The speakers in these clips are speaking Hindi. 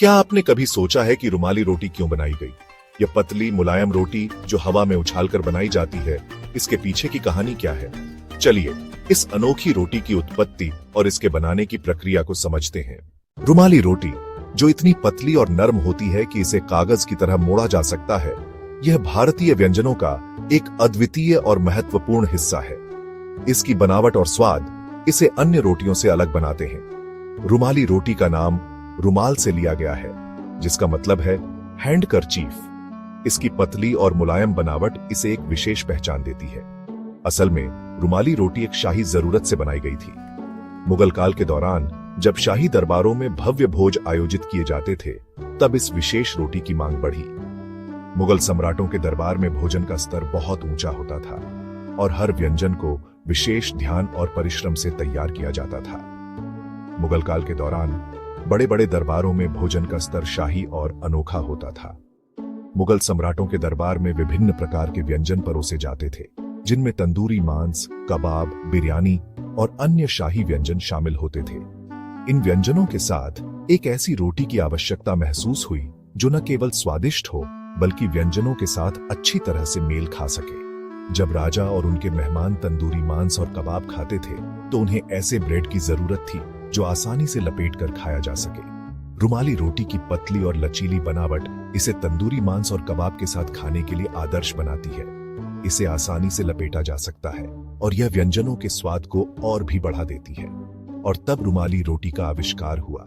क्या आपने कभी सोचा है कि रुमाली रोटी क्यों बनाई गई? यह पतली मुलायम रोटी जो हवा में उछालकर बनाई जाती है, इसके पीछे की कहानी क्या है? चलिए इस अनोखी रोटी की उत्पत्ति और इसके बनाने की प्रक्रिया को समझते हैं। रुमाली रोटी, जो इतनी पतली और नरम होती है कि इसे कागज की तरह मोड़ा जा सकता है, यह भारतीय व्यंजनों का एक अद्वितीय और महत्वपूर्ण हिस्सा है। इसकी बनावट और स्वाद इसे अन्य रोटियों से अलग बनाते हैं। रुमाली रोटी का नाम रुमाल से लिया गया है, जिसका मतलब है हैंड करचीफ। इसकी पतली और मुलायम बनावट इसे एक विशेष पहचान देती है। असल में रुमाली रोटी एक शाही जरूरत से बनाई गई थी। मुगल काल के दौरान जब शाही दरबारों में भव्य भोज आयोजित किए जाते थे, तब इस विशेष रोटी की मांग बढ़ी। मुगल सम्राटों के दरबार में भोजन का स्तर बहुत ऊंचा होता था और हर व्यंजन को विशेष ध्यान और परिश्रम से तैयार किया जाता था। मुगल काल के दौरान बड़े बड़े दरबारों में भोजन का स्तर शाही और अनोखा होता था। मुगल सम्राटों के दरबार में विभिन्न प्रकार के व्यंजन परोसे जाते थे, जिनमें तंदूरी मांस, कबाब, बिरयानी और अन्य शाही व्यंजन शामिल होते थे। इन व्यंजनों के साथ एक ऐसी रोटी की आवश्यकता महसूस हुई जो न केवल स्वादिष्ट हो, बल्कि व्यंजनों के साथ अच्छी तरह से मेल खा सके। जब राजा और उनके मेहमान तंदूरी मांस और कबाब खाते थे, तो उन्हें ऐसे ब्रेड की जरूरत थी जो आसानी से लपेटकर खाया जा सके। रुमाली रोटी की पतली और लचीली बनावट इसे तंदूरी मांस और कबाब के साथ खाने के लिए आदर्श बनाती है। इसे आसानी से लपेटा जा सकता है और यह व्यंजनों के स्वाद को और भी बढ़ा देती है। और तब रुमाली रोटी का आविष्कार हुआ।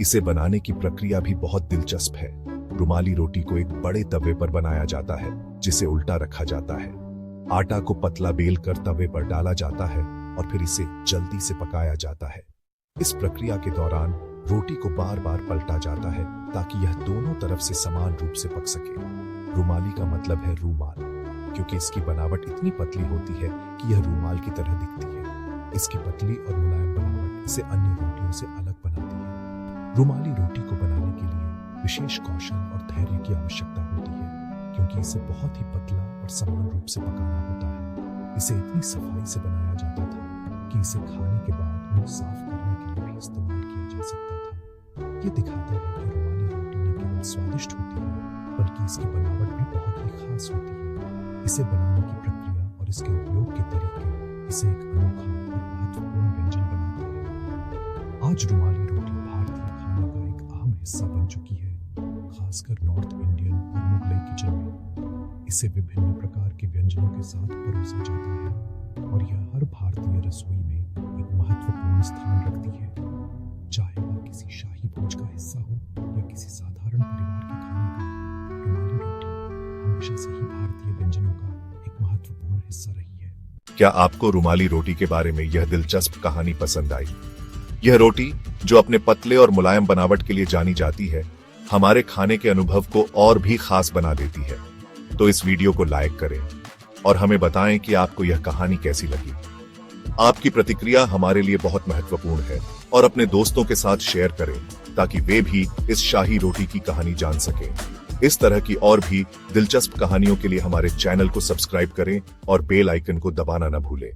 इसे बनाने की प्रक्रिया भी बहुत दिलचस्प है। रुमाली रोटी को एक बड़े तवे पर बनाया जाता है, जिसे उल्टा रखा जाता है। आटा को पतला बेल कर तवे पर डाला जाता है और फिर इसे जल्दी से पकाया जाता है। इस प्रक्रिया के दौरान रोटी को बार बार पलटा जाता है ताकि यह दोनों तरफ से समान रूप से पक सके। रुमाली का मतलब है रूमाल, क्योंकि इसकी बनावट इतनी पतली होती है कि यह रूमाल की तरह दिखती है। इसकी पतली और मुलायम बनावट इसे अन्य रोटियों से अलग बनाती है। रुमाली रोटी को बनाने के लिए विशेष कौशल और धैर्य की आवश्यकता होती है, क्योंकि इसे बहुत ही पतला और समान रूप से पकाना होता है। इसे इतनी सफाई से बनाया जाता था कि इसे खाने के बाद मुंह साफ करने के लिए भी इस्तेमाल किया जा सकता था। ये दिखाता है कि रुमाली रोटी न केवल स्वादिष्ट होती है, बल्कि इसकी बनावट भी बहुत ही खास होती है। इसे बनाने की प्रक्रिया और इसके उपयोग के तरीके इसे एक अनोखा और महत्वपूर्ण व्यंजन बनाते हैं। आज रुमाली रोटी भारतीय खाने का एक अहम हिस्सा बन चुकी है, खासकर नॉर्थ इंडियन और मुगलई किचन में। इसे विभिन्न प्रकार के व्यंजनों के साथ परोसा जाता है और यह हर भारतीय रसोई में एक महत्वपूर्ण स्थान रखती है। चाहे वह किसी शाही भोज का हिस्सा हो या किसी साधारण परिवार के खाने का, रुमाली रोटी हमेशा से ही भारतीय व्यंजनों का एक महत्वपूर्ण हिस्सा रही है। क्या आपको रुमाली रोटी के बारे में यह दिलचस्प कहानी पसंद आई? यह रोटी, जो अपने पतले और मुलायम बनावट के लिए जानी जाती है, हमारे खाने के अनुभव को और भी खास बना देती है। तो इस वीडियो को लाइक करें और हमें बताएं कि आपको यह कहानी कैसी लगी। आपकी प्रतिक्रिया हमारे लिए बहुत महत्वपूर्ण है और अपने दोस्तों के साथ शेयर करें ताकि वे भी इस शाही रोटी की कहानी जान सकें। इस तरह की और भी दिलचस्प कहानियों के लिए हमारे चैनल को सब्सक्राइब करें और बेल आइकन को दबाना न भूलें।